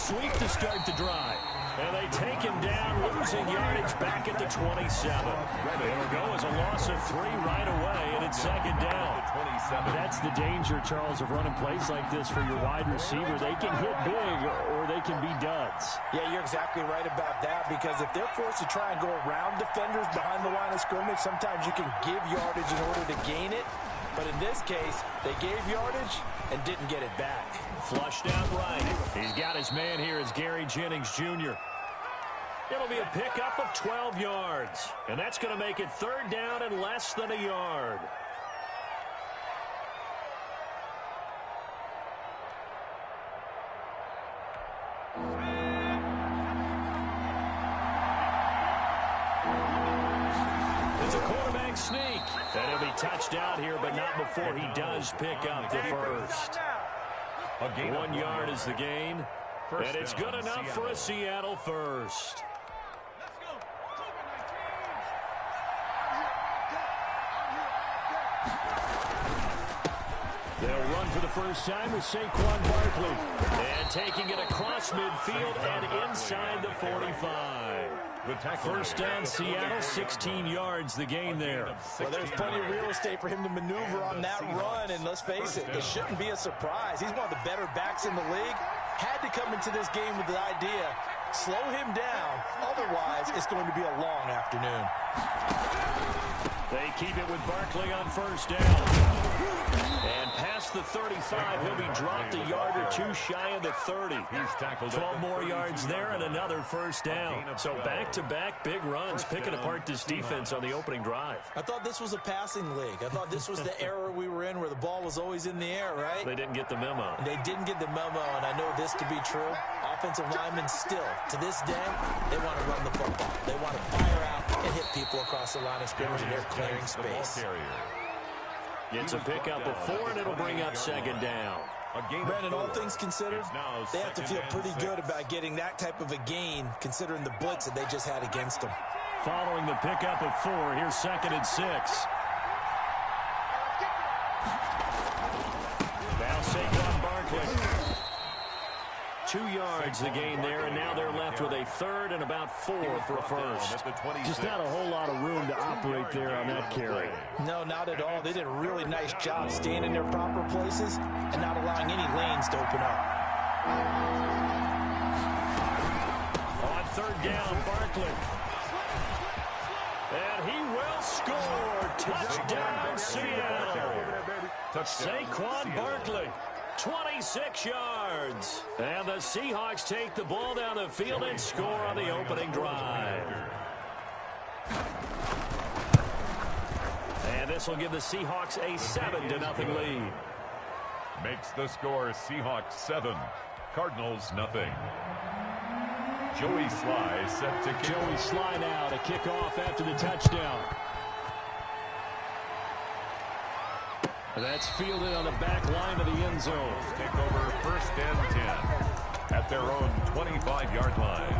sweep to start the drive. And they take him down, losing yardage back at the 27. It'll go as a loss of 3 right away, and it's second down. That's the danger, Charles, of running plays like this for your wide receiver. They can hit big or they can be duds. Yeah, you're exactly right about that, because if they're forced to try and go around defenders behind the line of scrimmage, sometimes you can give yardage in order to gain it. But in this case, they gave yardage and didn't get it back. Flushed out right. He's got his man here as Gary Jennings Jr. It'll be a pickup of 12 yards. And that's going to make it third down and less than a yard. It's a quarterback sneak. And he'll be touched out here, but not before he does pick up the first. 1 yard is the gain. And it's good enough for a Seattle first. They'll run for the first time with Saquon Barkley. And taking it across midfield and inside the 45. First down, Seattle, 16 yards, the gain there. Well, there's plenty of real estate for him to maneuver on that run, and let's face it, it shouldn't be a surprise. He's one of the better backs in the league. Had to come into this game with the idea, slow him down, otherwise it's going to be a long afternoon. They keep it with Barkley on first down. And past the 35, he'll be dropped a yard or two shy of the 30. 12 more yards there and another first down. So back-to-back big runs, picking apart this defense on the opening drive. I thought this was a passing league. I thought this was the era we were in where the ball was always in the air, right? They didn't get the memo. They didn't get the memo, and I know this to be true. Offensive linemen still, to this day, they want to run the football. They want to fire out and hit people across the line of scrimmage, and they're clearing space. It's a pickup of 4, and it'll bring up second down. Brandon, all things considered, they have to feel pretty good about getting that type of a gain, considering the blitz that they just had against them. Following the pickup of 4, here's second and 6. Now Saquon Barkley. 2 yards the gain there, and now they're left with a third and about 4 for a first. Just not a whole lot of room to operate there on that carry. No, not at all. They did a really nice job staying in their proper places and not allowing any lanes to open up. On third down, Barkley. And he will score. Touchdown, Seattle. Saquon Barkley. 26 yards. And the Seahawks take the ball down the field and score on the opening drive. And this will give the Seahawks a 7-0 lead. Makes the score Seahawks 7, Cardinals nothing. Joey Sly set to kick. Joey Sly now to kick off after the touchdown. And that's fielded on the back line of the end zone. Take over first and 10 at their own 25-yard line.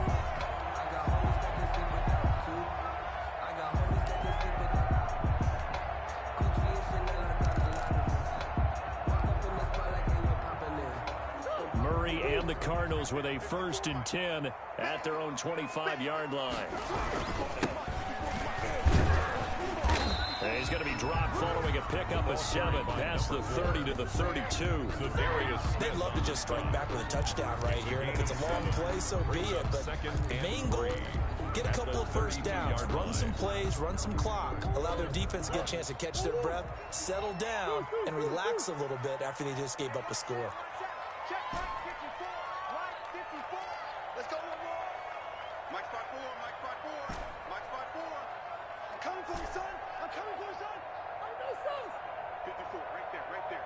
Murray and the Cardinals with a first and 10 at their own 25-yard line. He's going to be dropped following a pickup of 7 past the 30 to the 32. They'd love to just strike back with a touchdown right here, and if it's a long play, so be it. But the main goal, get a couple of first downs, run some plays, run some clock, allow their defense to get a chance to catch their breath, settle down, and relax a little bit after they just gave up a score. Let's go. Mike spot 4, Mike spot 4, Mike spot 4. I'm coming for you, son. I'm coming for you, son. I know, son. 54, right there.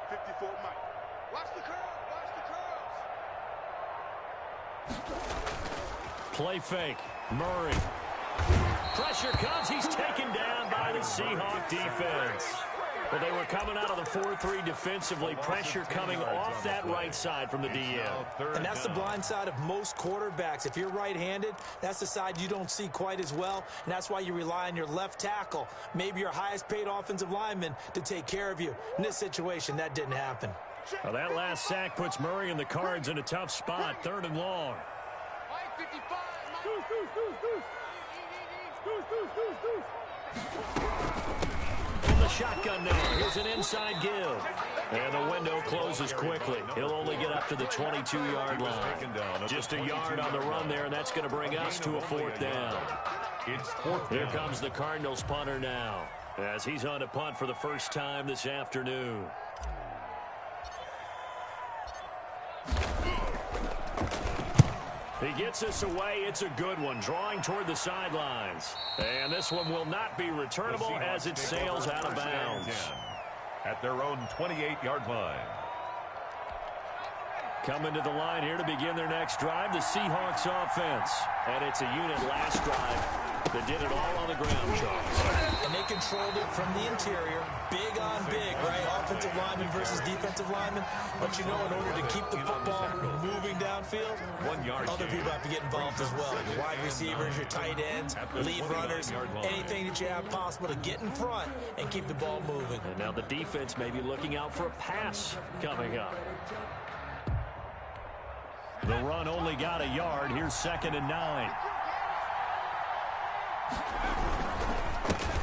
54, Mike. Watch the curl. Watch the curls. Play fake. Murray. Pressure comes. He's taken down by the Seahawk defense. Well, they were coming out of the 4-3 defensively. Pressure coming off that right side from the DM. And that's the blind side of most quarterbacks. If you're right-handed, that's the side you don't see quite as well. And that's why you rely on your left tackle, maybe your highest-paid offensive lineman, to take care of you. In this situation, that didn't happen. Well, that last sack puts Murray and the Cards in a tough spot, 3rd and long. From the shotgun now, here's an inside give. And the window closes quickly. He'll only get up to the 22-yard line. Just a yard on the run there, and that's going to bring us to a 4th down. Here comes the Cardinals punter now, as he's on to punt for the first time this afternoon. He gets us away. It's a good one, drawing toward the sidelines. And this one will not be returnable as it sails out of bounds. At their own 28-yard line. Coming to the line here to begin their next drive, the Seahawks offense. And it's a unit last drive that did it all on the ground, Charles. And they controlled it from the interior. Big on big, right? Offensive lineman versus defensive lineman. But you know, in order to keep the football moving downfield, other people have to get involved as well. Your wide receivers, your tight ends, lead runners, anything that you have possible to get in front and keep the ball moving. And now the defense may be looking out for a pass coming up. The run only got a yard. Here's 2nd and 9.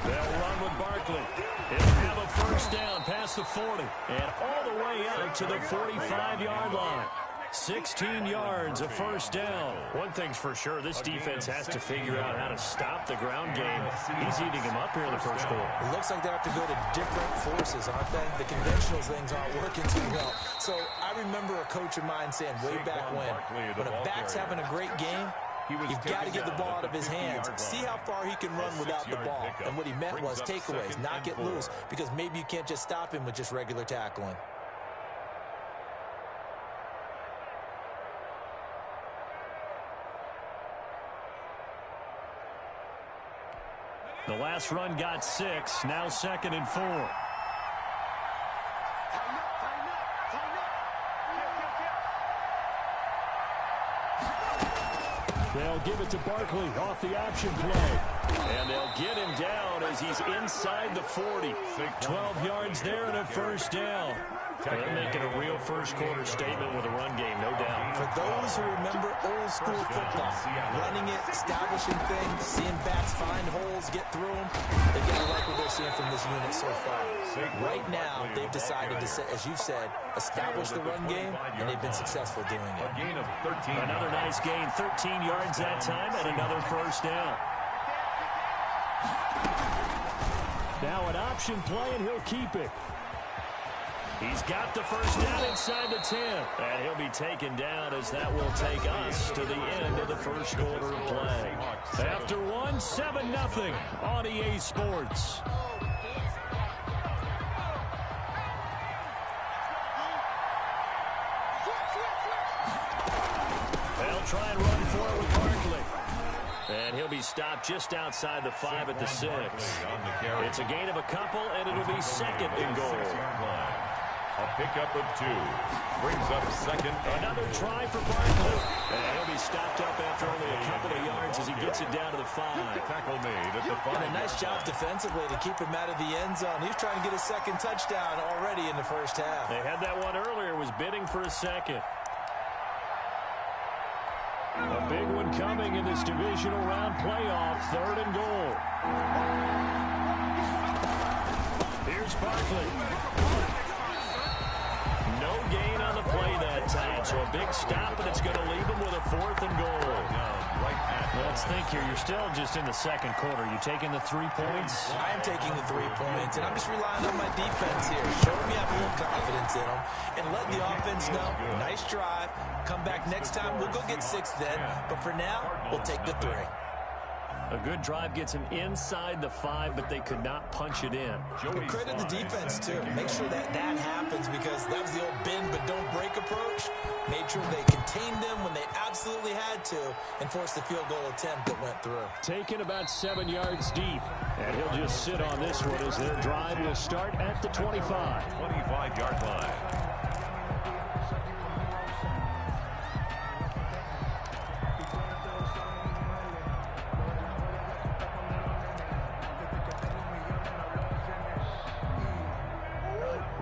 They'll run with Barkley. He'll have a first down past the 40 and all the way out to the 45-yard line. 16 yards, a first down. One thing's for sure, this defense has to figure out how to stop the ground game. He's eating him up here in the first quarter. It looks like they have to go to different forces, aren't they? The conventional things aren't working too well. So I remember a coach of mine saying way back when a back's having a great game, you've got to get the ball out of his hands. See how far he can run without the ball. And what he meant was takeaways, not get loose, because maybe you can't just stop him with just regular tackling. The last run got 6, now 2nd and 4. They'll give it to Barkley off the option play. And they'll get him down as he's inside the 40. 12 yards there and a first down. They're making a real first-quarter statement with a run game, no doubt. For those who remember old-school football, running it, establishing things, seeing backs find holes, get through them, they've got to like what they're seeing from this unit so far. Right now, they've decided to, as you said, establish the run game, and they've been successful doing it. A gain of 13. Another nice gain, 13 yards that time, and another first down. Now an option play, and he'll keep it. He's got the first down inside the 10. And he'll be taken down as that will take us to the end of the first quarter of play. After one, 7-0 on EA Sports. They'll try and run for it with Barkley. And he'll be stopped just outside the 5 at the 6. It's a gain of a couple, and it'll be 2nd and goal. A pickup of 2. Brings up 2nd. Another try for Barkley. And he'll be stopped up after only a couple of yards as he gets it down to the 5. Tackle made at the 5. And a nice job defensively to keep him out of the end zone. He's trying to get a 2nd touchdown already in the first half. They had that one earlier, was bidding for a 2nd. A big one coming in this divisional round playoff, 3rd and goal. Here's Barkley. No gain on the play that time, so a big stop, and it's going to leave him with a 4th and goal. Let's think here. You're still just in the 2nd quarter. You taking the 3 points? I am taking the 3 points, and I'm just relying on my defense here. Show me I have a little confidence in them, and let the offense know, nice drive. Come back next time. We'll go get 6 then, but for now, we'll take the 3. A good drive gets him inside the 5, but they could not punch it in. But credit the defense, too. Make sure that happens, because that was the old bend but don't break approach. Made sure they contained them when they absolutely had to and forced the field goal attempt that went through. Taken about 7 yards deep, and he'll just sit on this one as their drive will start at the 25. 25-yard line.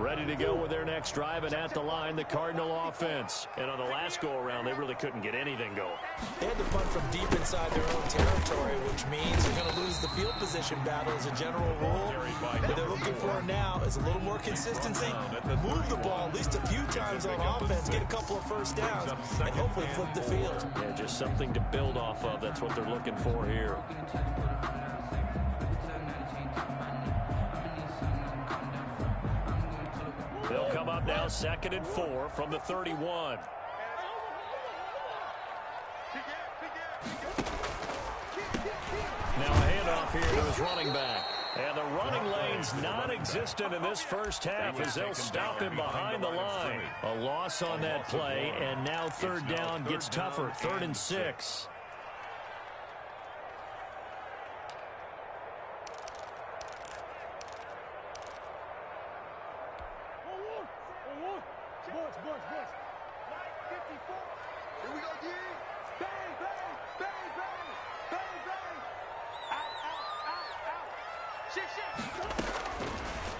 Ready to go with their next drive, and at the line, the Cardinal offense. And on the last go-around, they really couldn't get anything going. They had to punt from deep inside their own territory, which means you're going to lose the field position battle as a general rule. What they're looking for now is a little more consistency. Move the ball at least a few times on offense, get a couple of first downs, and hopefully flip the field. Yeah, just something to build off of. That's what they're looking for here. They'll come up now 2nd and 4 from the 31. Now a handoff here to his running back. And the running lane's non-existent in this first half as they'll stop him behind the line. A loss on that play, and now 3rd down gets tougher. 3rd and 6. Here we go, D. Bang, bang, bang, bang, bang, bang. Out. Shit.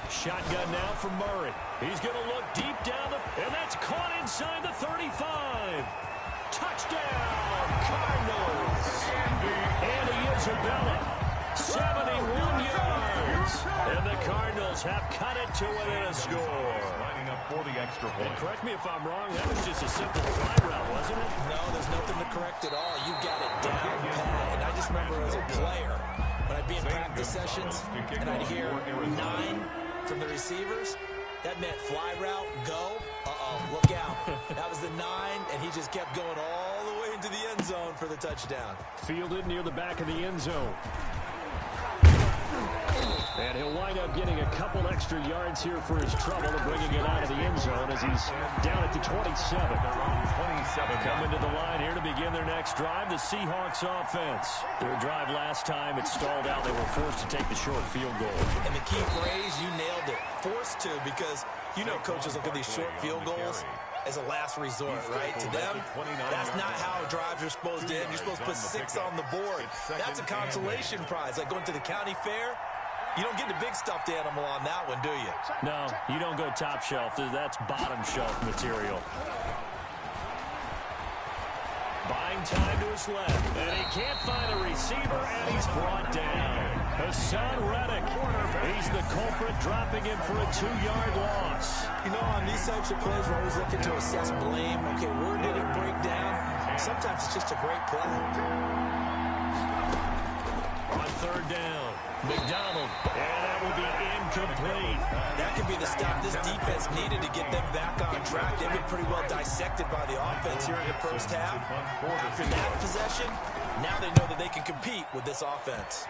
Shotgun now from Murray. He's going to look deep down, and that's caught inside the 35. Touchdown, Cardinals. Andy Isabella, 71 yards. And the Cardinals have cut it to within a score. Lining up for the extra point. And correct me if I'm wrong, that was just a simple fly route, wasn't it? No, there's nothing to correct at all. You got it down pat. And I just remember as a player, when I'd be in practice sessions and I'd hear 9 from the receivers, that meant fly route, go. Look out. That was the 9, and he just kept going all the way into the end zone for the touchdown. Fielded near the back of the end zone. And he'll wind up getting a couple extra yards here for his trouble and bringing it out of the end zone as he's down at the 27. They're on 27. Coming to the line here to begin their next drive, the Seahawks offense. Their drive last time, it stalled out. They were forced to take the short field goal. And the key phrase, you nailed it. Forced to, because you know coaches look at these short field goals as a last resort, right? To them, that's not how drives are supposed to end. You're supposed to put 6 on the board. That's a consolation prize, like going to the county fair. You don't get the big stuffed animal on that one, do you? No, you don't go top shelf. That's bottom shelf material. Buying time to his left. And he can't find a receiver, and he's brought down. Hassan Reddick. He's the culprit, dropping him for a 2-yard loss. You know, on these types of plays, we're always looking to assess blame. Okay, where did it break down? Sometimes it's just a great play. On 3rd down, McDonald, and that will be incomplete. That could be the stop this defense needed to get them back on track. They've been pretty well dissected by the offense here in the first half. After that possession, now they know that they can compete with this offense.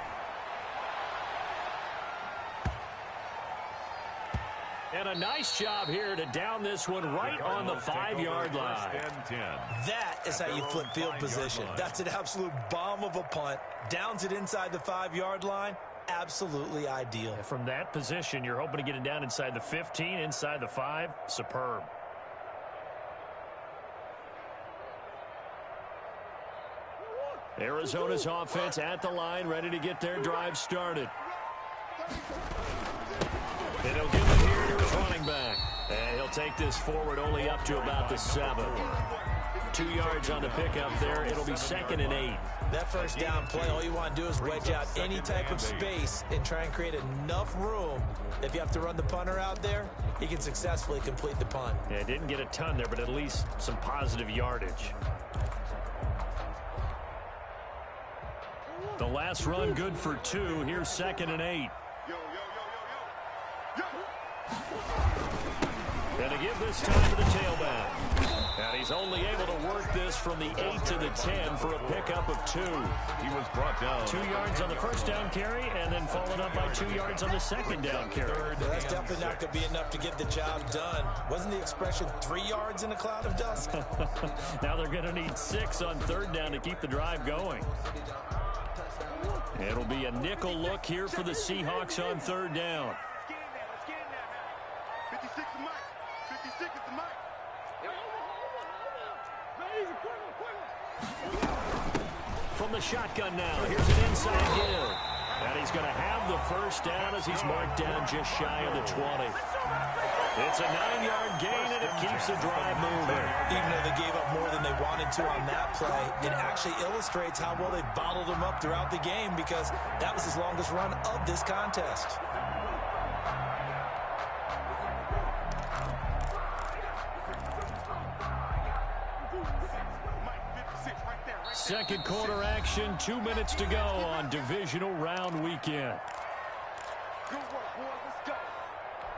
And a nice job here to down this one right on the 5-yard line. That is how you flip field position. That's an absolute bomb of a punt. Downs it inside the 5-yard line. Absolutely ideal. From that position, you're hoping to get it down inside the 15, inside the 5. Superb. Arizona's offense at the line, ready to get their drive started. And he'll give it here to his running back. And he'll take this forward only up to about the 7. 2 yards on the pickup there. It'll be 2nd and 8. That first down play, all you want to do is wedge out any type of space and try and create enough room. If you have to run the punter out there, he can successfully complete the punt. Yeah, didn't get a ton there, but at least some positive yardage. The last run good for 2. Here's 2nd and 8. And to give this time to the tailback. And he's only able to work this from the 8 to the 10 for a pickup of 2. He was brought down. 2 yards on the first down carry, and then followed up by 2 yards on the second down carry. Well, that's definitely not going to be enough to get the job done. Wasn't the expression 3 yards in a cloud of dust? Now they're going to need 6 on 3rd down to keep the drive going. It'll be a nickel look here for the Seahawks on 3rd down. 56 is Mike. 56 is the Mike. From the shotgun now, here's an inside give. And he's going to have the first down as he's marked down just shy of the 20. It's a 9-yard gain, and it keeps the drive moving. Even though they gave up more than they wanted to on that play, it actually illustrates how well they bottled them up throughout the game because that was his longest run of this contest. Second quarter action, 2 minutes to go on divisional round weekend. Good work, boy. Let's go.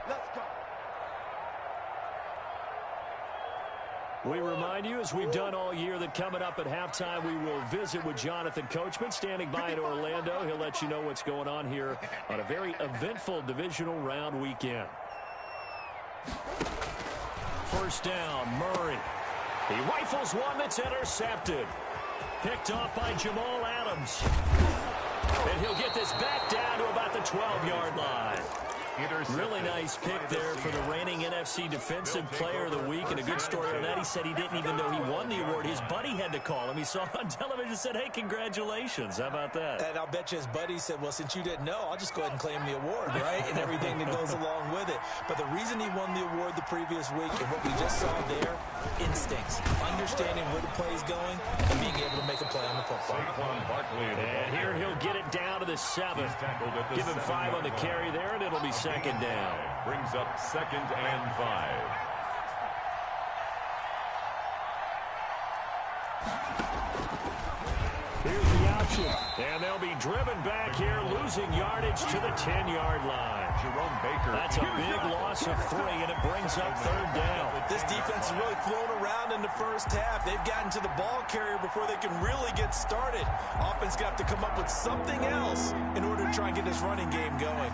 Let's go. We remind you, as we've done all year, that coming up at halftime, we will visit with Jonathan Coachman, standing by in Orlando. He'll let you know what's going on here on a very eventful divisional round weekend. First down, Murray. He rifles one that's intercepted. Picked off by Jamal Adams. And he'll get this back down to about the 12-yard line. Really nice pick there for the reigning NFC Defensive Player of the Week. And a good story on that. He said he didn't even know he won the award. His buddy had to call him. He saw it on television and said, hey, congratulations. How about that? And I'll bet you his buddy said, well, since you didn't know, I'll just go ahead and claim the award, right? And everything that goes along with it. But the reason he won the award the previous week and what we just saw there, instincts, understanding where the play is going, and being able to make a play on the football. And here he'll get it down to the 7. Give him 5 on the carry there, and it'll be second down. Brings up 2nd and 5. Here's the option. And they'll be driven back here, losing yardage to the 10-yard line. Jerome Baker. That's a big loss of 3, and it brings up third down. This defense has really flown around in the first half. They've gotten to the ball carrier before they can really get started. Offense got to come up with something else in order to try and get this running game going.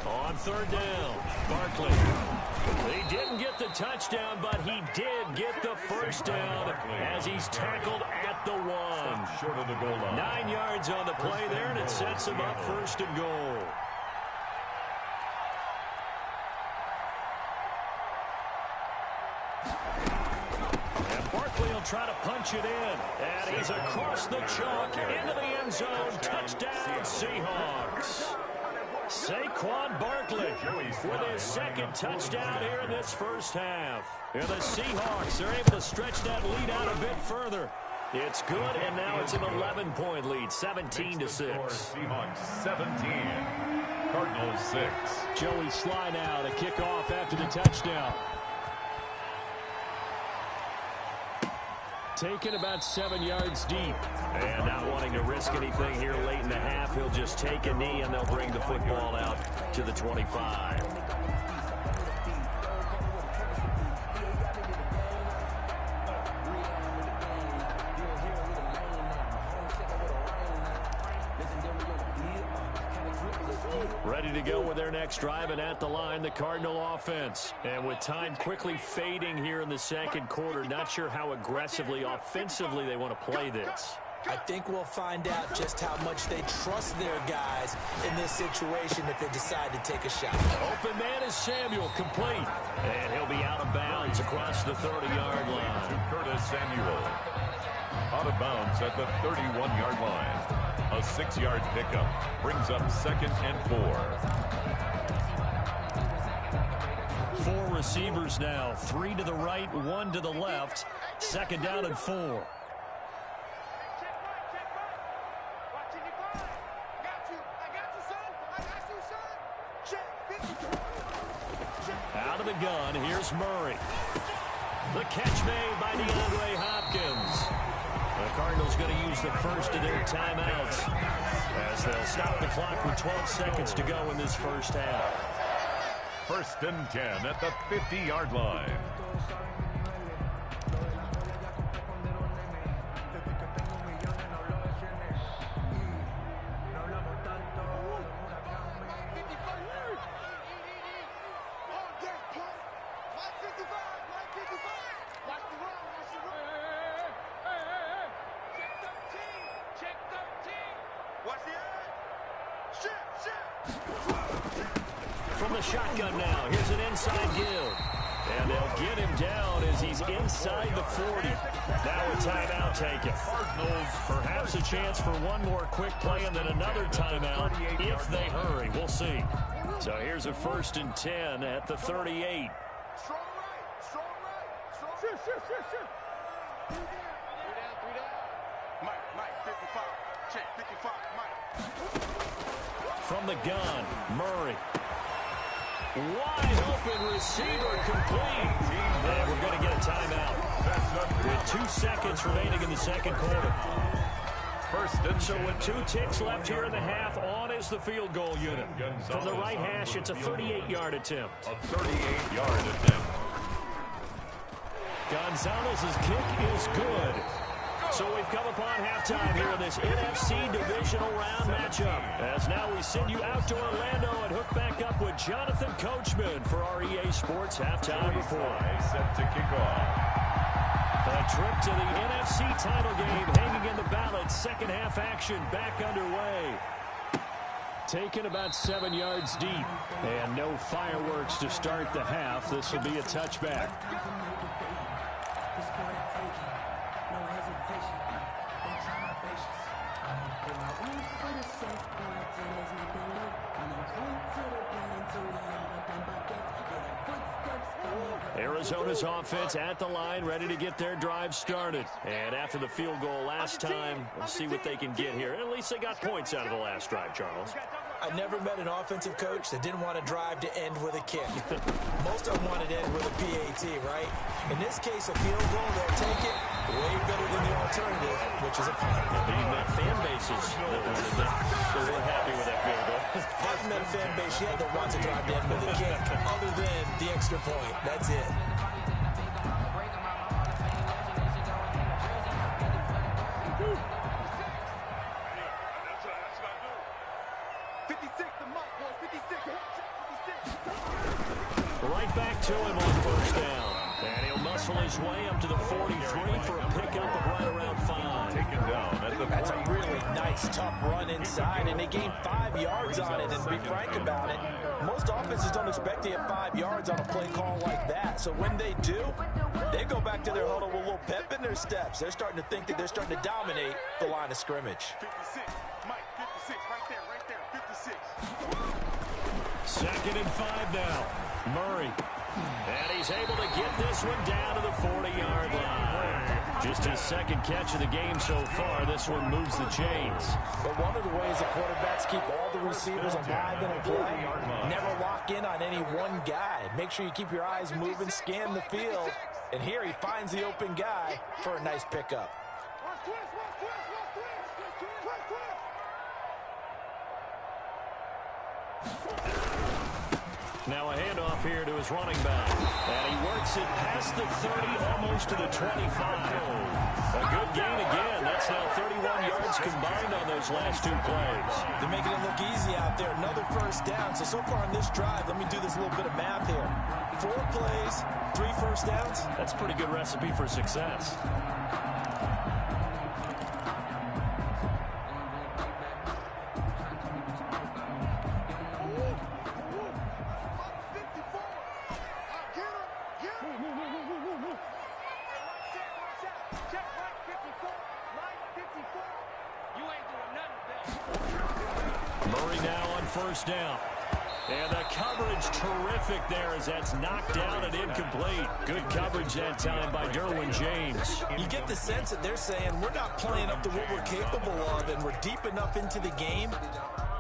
On third down, Barkley. He didn't get the touchdown, but he did get the first down as he's tackled at the 1. Short of the goal line. 9 yards on the play there, and it sets him up first and goal. And Barkley will try to punch it in. And he's across the chalk into the end zone. Touchdown, Seahawks. Saquon Barkley with his second touchdown here in this first half. And the Seahawks are able to stretch that lead out a bit further. It's good, and now it's an 11-point lead, 17-6. Seahawks 17, Cardinals 6. Joey Sly now to kick off after the touchdown. Taken about 7 yards deep. And not wanting to risk anything here late in the half, he'll just take a knee, and they'll bring the football out to the 25. Ready to go with their next drive, and at the line, the Cardinal offense. And with time quickly fading here in the second quarter, not sure how aggressively, offensively they want to play this. I think we'll find out just how much they trust their guys in this situation if they decide to take a shot. Open man is Samuel, complete. And he'll be out of bounds across the 30-yard line. To Curtis Samuel. Out of bounds at the 31-yard line. A 6-yard pickup brings up 2nd and 4. 4 receivers now, 3 to the right, 1 to the left. 2nd down and 4. Out of the gun, here's Murray. The catch made by DeAndre Hopkins. The Cardinals going to use the first of their timeouts as they'll stop the clock with 12 seconds to go in this first half. 1st and 10 at the 50-yard line. From the shotgun now, here's an inside give. And they'll get him down as he's inside the 40. Now a timeout taken. Cardinals, perhaps a chance for one more quick play and then another timeout if they hurry. We'll see. So here's a 1st and 10 at the 38. Strong right. Strong right. Shoot. 3 down. Mike, 55. Check, 55. Mike. From the gun, Murray. Wide open receiver complete. And we're going to get a timeout with 2 seconds remaining in the second quarter. So with 2 ticks left here in the half, on is the field goal unit. From the right hash, it's a 38-yard attempt. A 38-yard attempt. Gonzalez's kick is good. So we've come upon halftime here in this NFC Divisional Round matchup. As now we send you out to Orlando and hook back up with Jonathan Coachman for our EA Sports Halftime Report. Set to kick off. A trip to the NFC title game hanging in the balance. Second half action back underway. Taken about 7 yards deep. And no fireworks to start the half. This will be a touchback. Arizona's offense at the line, ready to get their drive started. And after the field goal last time, we'll see what they can get here. At least they got points out of the last drive, Charles. I never met an offensive coach that didn't want to drive to end with a kick. Most of them wanted to end with a PAT, right? In this case, a field goal, they'll take it way better than the alternative, which is a punt. Being that fan bases that were happy with that field goal. Haven't met a fan base yet that wants to drive to end with a kick, other than the extra point. That's it. Right back to him on first down. And he'll muscle his way up to the 43 for a pickup of right around 5. Taken down at the 43. That's a really nice, tough run inside, and they gained 5 yards on it. And to be frank about it, most offenses don't expect to get 5 yards on a play call like that. So when they do, they go back to their huddle with a little pep in their steps. They're starting to think that they're starting to dominate the line of scrimmage. 56. Mike, 56. Right there. 56. 2nd and 5 now. Murray. And he's able to get this one down to the 40-yard line. Just his second catch of the game so far. This one moves the chains. But one of the ways the quarterbacks keep all the receivers alive in a play, never lock in on any one guy. Make sure you keep your eyes moving, scan the field. And here he finds the open guy for a nice pickup. Now a handoff here to his running back. And he works it past the 30, almost to the 25. A good gain again. That's now 31 yards combined on those last 2 plays. They're making it look easy out there. Another first down. So far on this drive, let me do this little bit of math here. 4 plays, 3 first downs. That's a pretty good recipe for success. Murray now on first down. And the coverage terrific there as that's knocked down and incomplete. Good coverage that time by Derwin James. You get the sense that they're saying we're not playing up to what we're capable of, and we're deep enough into the game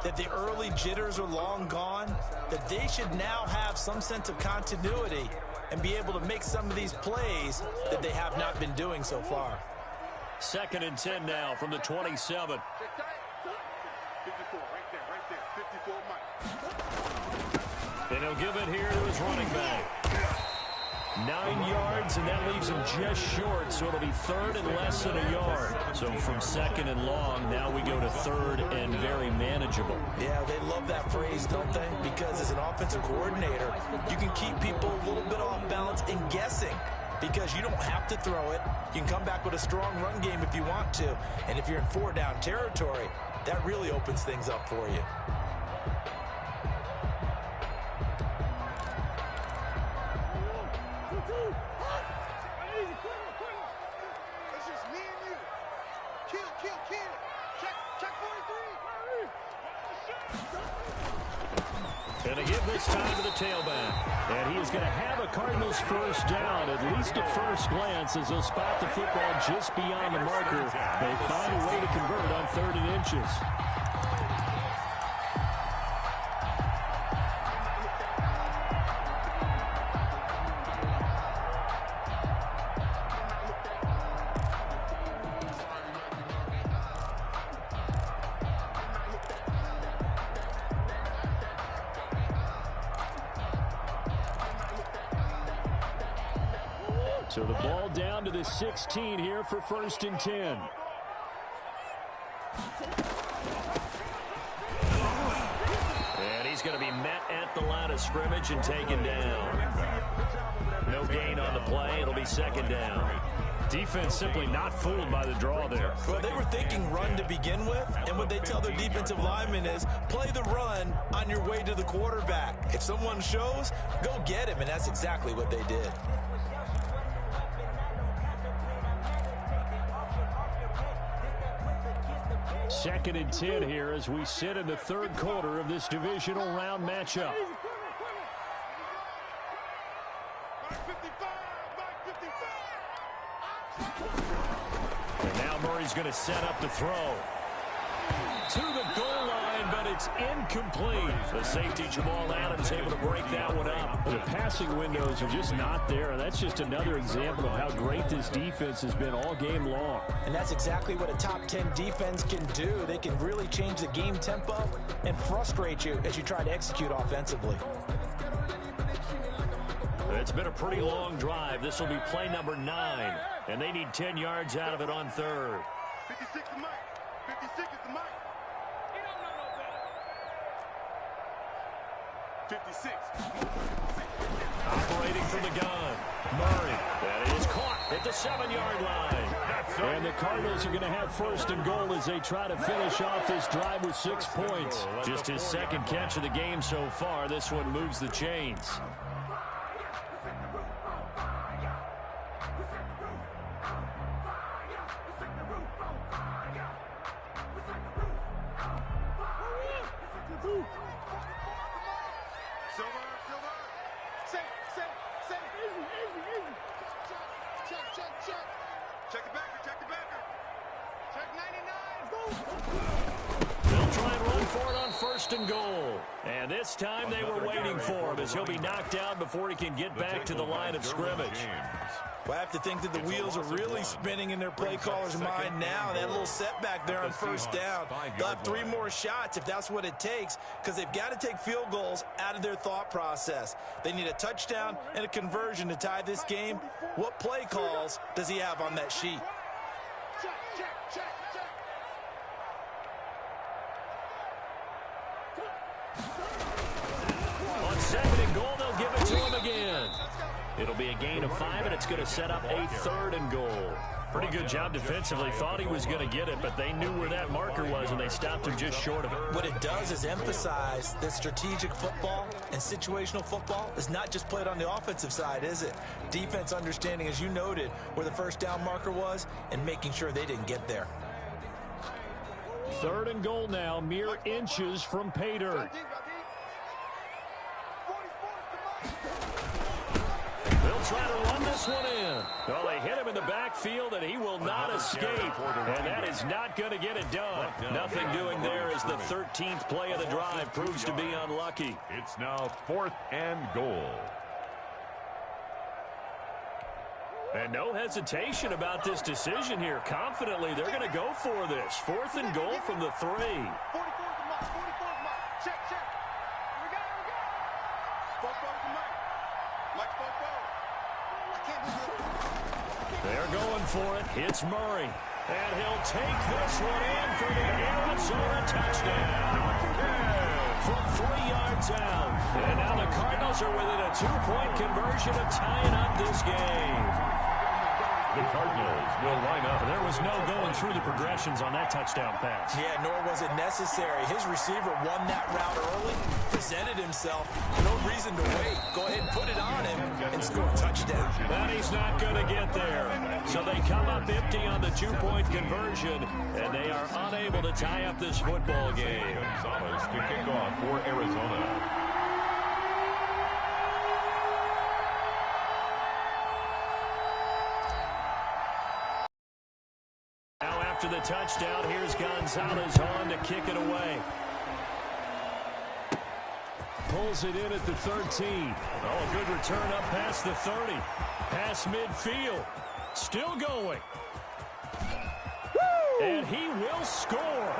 that the early jitters are long gone, that they should now have some sense of continuity and be able to make some of these plays that they have not been doing so far. 2nd and 10 now from the 27. 54, right there. 54, Mike. And he'll give it here to his running back. 9 yards, and that leaves him just short, so it'll be 3rd and less than a yard. So from 2nd and long, now we go to 3rd and very manageable. Yeah, they love that phrase, don't they? Because as an offensive coordinator, you can keep people a little bit off balance and guessing. Because you don't have to throw it. You can come back with a strong run game if you want to. And if you're in 4-down territory, that really opens things up for you. Kill. Check 43. And they give this time to the tailback. And he is going to have a Cardinals first down, at least at first glance, as he'll spot the football just beyond the marker. They find a way to convert on 3rd and inches. So the ball down to the 16 here for 1st and 10. And he's going to be met at the line of scrimmage and taken down. No gain on the play. It'll be 2nd down. Defense simply not fooled by the draw there. Well, they were thinking run to begin with, and what they tell their defensive linemen is play the run on your way to the quarterback. If someone shows, go get him, and that's exactly what they did. Second and 10 here as we sit in the 3rd quarter of this divisional round matchup. And now Murray's going to set up the throw. To the goal line, but it's incomplete. The safety, Jamal Adams, able to break that one up. The passing windows are just not there. That's just another example of how great this defense has been all game long. And that's exactly what a top 10 defense can do. They can really change the game tempo and frustrate you as you try to execute offensively. It's been a pretty long drive. This will be play number 9, and they need 10 yards out of it on 3rd. 56 is Mike. 56 is the Mike. He don't know no better. 56. Operating from the gun. Murray. That is caught at the 7-yard line. And the Cardinals are going to have 1st and goal as they try to finish off this drive with 6 points. Just his 2nd catch of the game so far. This one moves the chains. Check the backer. Check 99. They'll try and run for it on 1st and goal. And this time they were waiting for him as he'll be knocked down before he can get back to the line of scrimmage. Well, I have to think that the wheels are really spinning in their play caller's mind now. That little setback there on 1st down. They'll have 3 more shots if that's what it takes, because they've got to take field goals out of their thought process. They need a touchdown and a conversion to tie this game. What play calls does he have on that sheet? Check. On 2nd and goal, they'll give it to him again. It'll be a gain of 5, and it's going to set up a 3rd and goal. Pretty good job defensively. Thought he was going to get it, but they knew where that marker was, and they stopped him just short of it. What it does is emphasize that strategic football and situational football is not just played on the offensive side, is it? Defense understanding, as you noted, where the 1st down marker was and making sure they didn't get there. 3rd and goal now, mere inches from pay dirt. They'll try to run this one in. Well, they hit him in the backfield, and he will not escape. And that is not going to get it done. Nothing doing there as the 13th play of the drive proves to be unlucky. It's now 4th and goal. And no hesitation about this decision here. Confidently, they're going to go for this. 4th and goal from the 3. 44 is Mike. Check. We got it. 44 is Mike. Mike 44. They're going for it. It's Murray. And he'll take this one in for the Arizona touchdown. From 3 yards out. And now the Cardinals are within a 2-point conversion of tying up this game. The Cardinals will line up. There was no going through the progressions on that touchdown pass. Yeah, nor was it necessary. His receiver won that route early, presented himself. No reason to wait. Go ahead and put it on him and score a touchdown. But he's not going to get there. So they come up empty on the two-point conversion, and they are unable to tie up this football game. Gonzalez to kick off for Arizona. After the touchdown, here's Gonzalez on to kick it away. Pulls it in at the 13. Oh, a good return up past the 30. Past midfield. Still going. Woo! And he will score.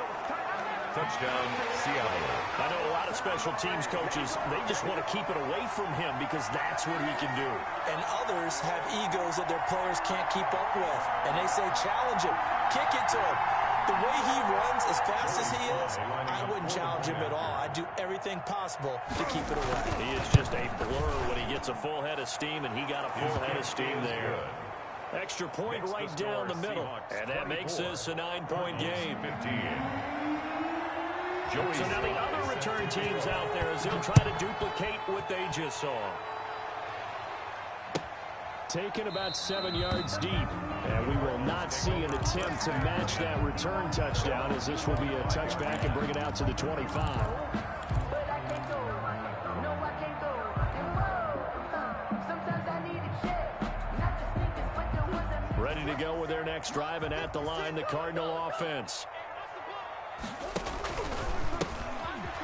Touchdown, Seattle. I know a lot of special teams coaches, they just want to keep it away from him because that's what he can do. And others have egos that their players can't keep up with. And they say, challenge him. Kick it to him. The way he runs as fast as he is, I wouldn't challenge him at all. I'd do everything possible to keep it away. He is just a blur when he gets a full head of steam, and he got a full head of steam there. Extra point right down the middle, and that makes this a 9-point game. So now the other return teams out there as they'll try to duplicate what they just saw. Taken about 7 yards deep. And we will not see an attempt to match that return touchdown as this will be a touchback and bring it out to the 25. Ready to go with their next drive, and at the line, the Cardinal offense.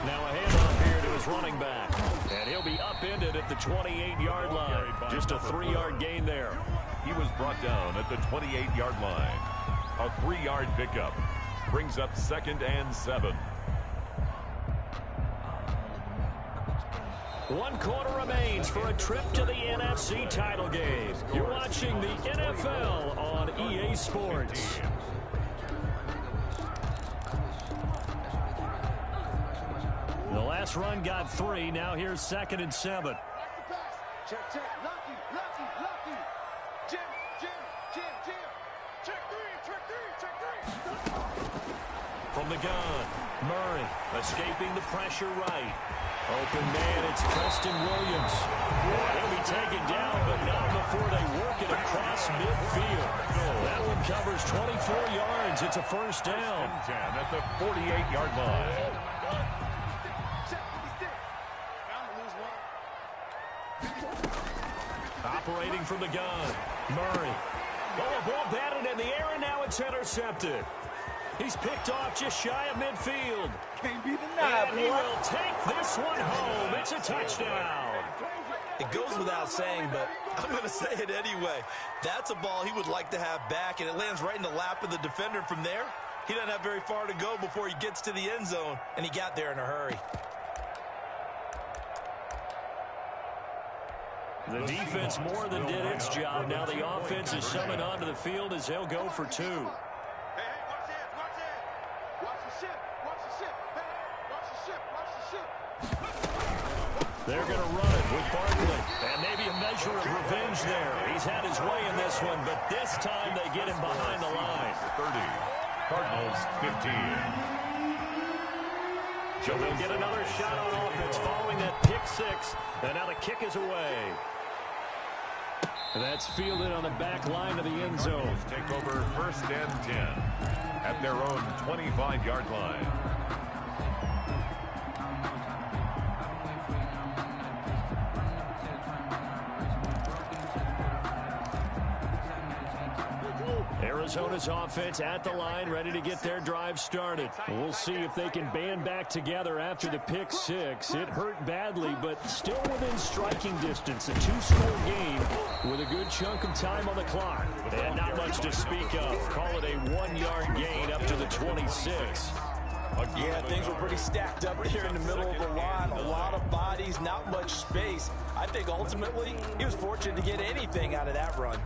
Now a handoff here to his running back. And he'll be upended at the 28-yard line. Just a 3-yard gain there. He was brought down at the 28-yard line. A 3-yard pickup. Brings up 2nd and 7. 1 quarter remains for a trip to the NFC title game. You're watching the NFL on EA Sports. The last run got 3. Now here's 2nd and 7. Check, check. Lucky, lucky, lucky. Jim, Jim, Jim, Jim. Check 3, check 3, check 3. From the gun, Murray escaping the pressure right. Open man, it's Preston Williams. He'll be taken down, but not before they work it across midfield. That one covers 24 yards. It's a first down. 10 at the 48-yard line. Operating from the gun, Murray. Oh, a ball batted in the air, and now it's intercepted. He's picked off just shy of midfield. Can't be denied, and he will take this one home. It's a touchdown. It goes without saying, but I'm going to say it anyway. That's a ball he would like to have back, and it lands right in the lap of the defender. From there, he doesn't have very far to go before he gets to the end zone, and he got there in a hurry. The defense more than did its job. Now the offense is summoned onto the field as they'll go for 2. Hey, watch that, watch that. Watch the ship, watch the ship. Hey, watch the ship, watch the ship. They're going to run it with Barkley. And maybe a measure of revenge there. He's had his way in this one, but this time they get him behind the line. 30. Cardinals 15. So they'll get another shot on offense following that pick 6. And now the kick is away. And that's fielded on the back line of the end zone. Take over 1st and 10 at their own 25-yard line. Arizona's offense at the line, ready to get their drive started. We'll see if they can band back together after the pick 6. It hurt badly, but still within striking distance. A 2-score game with a good chunk of time on the clock. And not much to speak of. Call it a 1-yard gain up to the 26. Yeah, things were pretty stacked up here in the middle of the line. A lot of bodies, not much space. I think ultimately he was fortunate to get anything out of that run.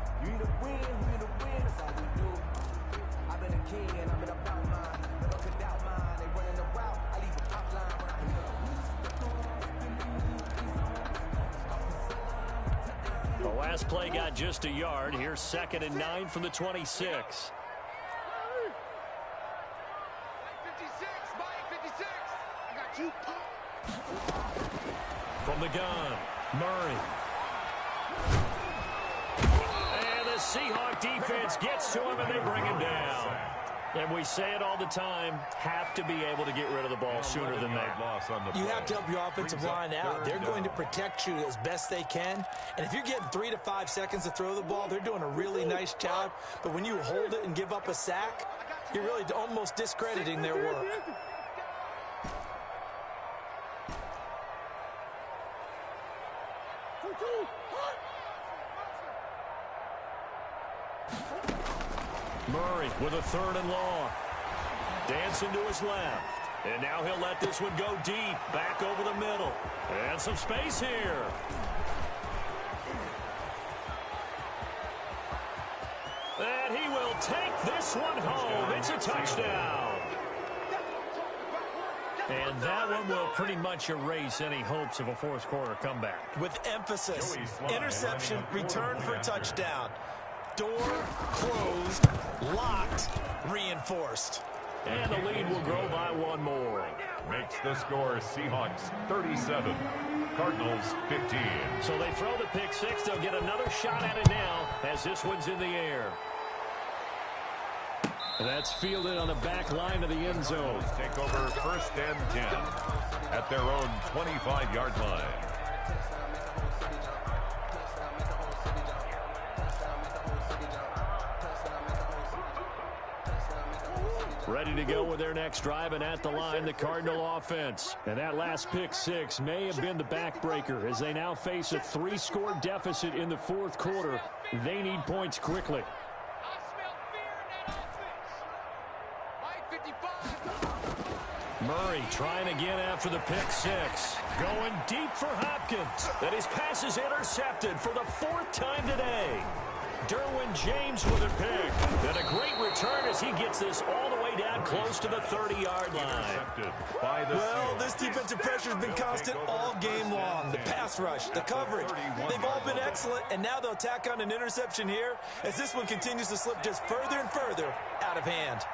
last play got just a yard. Here's 2nd and 9 from the 26. From the gun, Murray. And the Seahawk defense gets to him, and they bring him down. And we say it all the time, have to be able to get rid of the ball sooner than that. You have to help your offensive line out. They're going to protect you as best they can. And if you're getting 3 to 5 seconds to throw the ball, they're doing a really nice job. But when you hold it and give up a sack, you're really almost discrediting their work. Murray with a 3rd and long. Dancing to his left. And now he'll let this one go deep. Back over the middle. And some space here. And he will take this one home. It's a touchdown. And that one will pretty much erase any hopes of a fourth quarter comeback. With emphasis, interception, return for a touchdown. Door closed, locked, reinforced. And the lead will grow by one more. Makes the score Seahawks 37, Cardinals 15. So they throw the pick six. They'll get another shot at it now as this one's in the air. And that's fielded on the back line of the end zone. Take over 1st and 10 at their own 25-yard line. Ready to go with their next drive, and at the line, the Cardinal offense. And that last pick six may have been the backbreaker as they now face a 3-score deficit in the fourth quarter. They need points quickly. Murray trying again after the pick six. Going deep for Hopkins. And his pass is intercepted for the 4th time today. Derwin James with a pick. And a great return as he gets this all the way down close to the 30-yard line. Well, this defensive pressure has been constant all game long. The pass rush, the coverage, they've all been excellent, and now they'll tack on an interception here as this one continues to slip just further and further out of hand.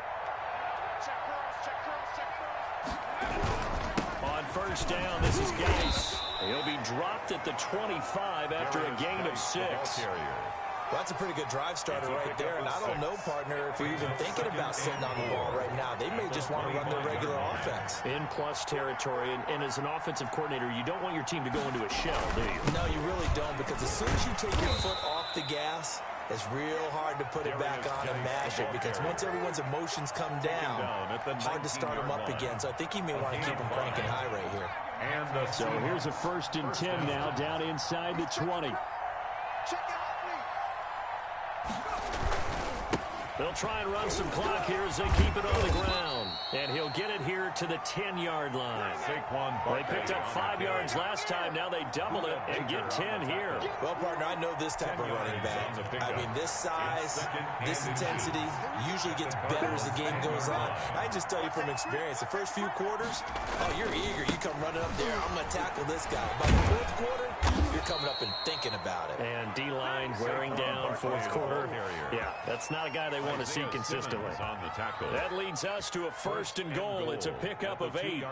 On 1st down, this is Gase. He'll be dropped at the 25 after a gain of 6. Well, that's a pretty good drive starter right there, and I don't know, partner, if you're even thinking about sitting on the ball right now. They may just want to run their regular offense. In plus territory, and as an offensive coordinator, you don't want your team to go into a shell, do you? No, you really don't, because as soon as you take your foot off the gas, it's real hard to put it back on and mash it, because once everyone's emotions come down, hard to start them up again. So I think he may want to keep them cranking high right here. So here's a 1st and 10 now, down inside the 20. They'll try and run some clock here as they keep it on the ground. And he'll get it here to the 10-yard line. They picked up 5 yards last time. Now they double it and get 10 here. Well, partner, I know this type of running back. I mean, this size, this intensity usually gets better as the game goes on. I just tell you from experience, the first few quarters, oh, you're eager. You come running up there. I'm going to tackle this guy. By the fourth quarter, you're coming up and thinking about it. And D-line wearing down fourth quarter. Yeah, that's not a guy they want to see consistently. That leads us to a 1st and goal. It's a pickup of 8.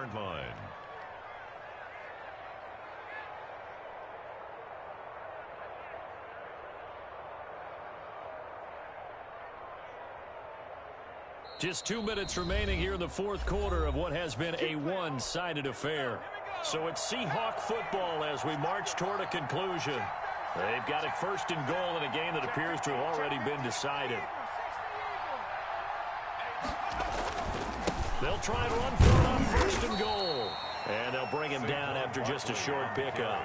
Just 2 minutes remaining here in the fourth quarter of what has been a one-sided affair. So it's Seahawk football as we march toward a conclusion. They've got it 1st and goal in a game that appears to have already been decided. They'll try and run for it on 1st and goal. And they'll bring him down after just a short pickup.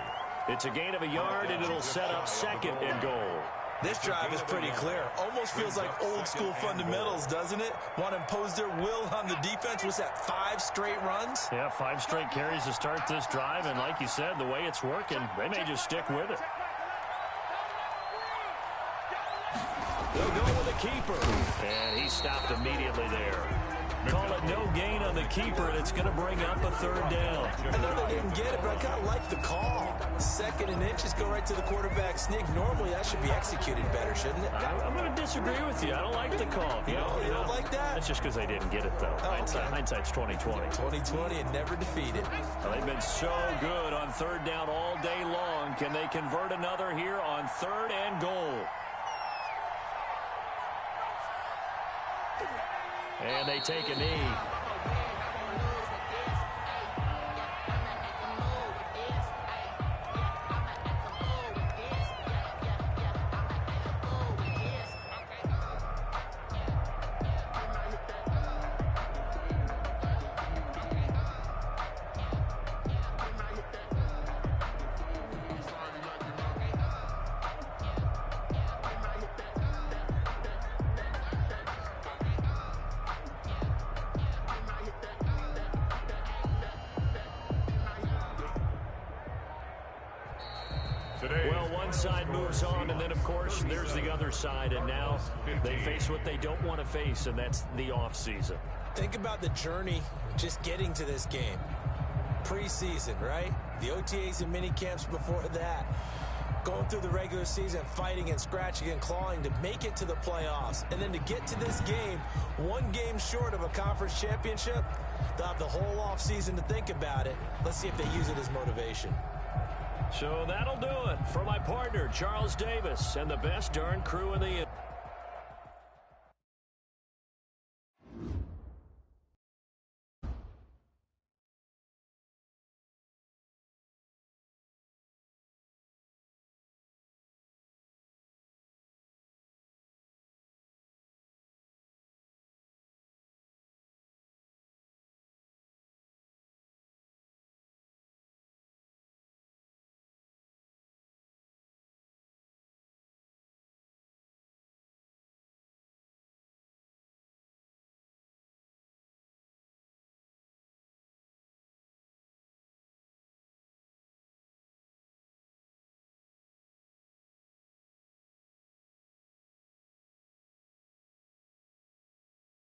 It's a gain of a yard, and it'll set up 2nd and goal. This drive is pretty clear. Almost feels like old school fundamentals, doesn't it? Want to impose their will on the defense. Was that 5 straight runs? Yeah, 5 straight carries to start this drive. And like you said, the way it's working, they may just stick with it. They'll go with a keeper. And he stopped immediately there. Call it no gain on the keeper, and it's going to bring up a third down. I know they didn't get it, but I kind of like the call. 2nd and inches, go right to the quarterback sneak. Normally, that should be executed better, shouldn't it? I'm going to disagree with you. I don't like the call. You don't like that? That's just because they didn't get it, though. Oh, Hindsight's 2020. 2020 and never defeated. Well, they've been so good on third down all day long. Can they convert another here on 3rd and goal? And they take a knee. Well, one side moves on, and then, of course, there's the other side, and now they face what they don't want to face, and that's the offseason. Think about the journey just getting to this game. Preseason, right? The OTAs and mini camps before that. Going through the regular season, fighting and scratching and clawing to make it to the playoffs. And then to get to this game, 1 game short of a conference championship, they'll have the whole offseason to think about it. Let's see if they use it as motivation. So that'll do it for my partner, Charles Davis, and the best darn crew in the